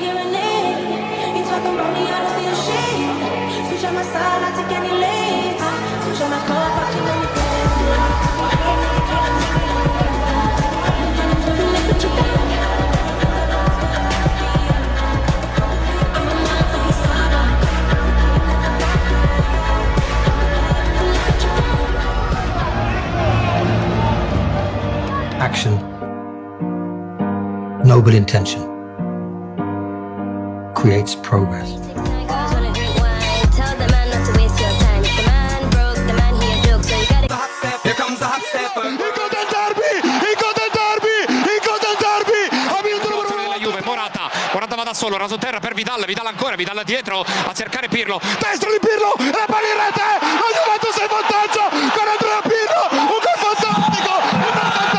hearing it. You talking about me, I don't see a shit. Switch on my side, I take any legs. Switch on my car, watching anything. Action. Noble intention creates progress. Morata va da solo, raso terra per Vidal, Vidal ancora, Vidal dietro a cercare Pirlo, destro di Pirlo, la palla in rete, la Juventus è in vantaggio con Andrea Pirlo, un gol fantastico,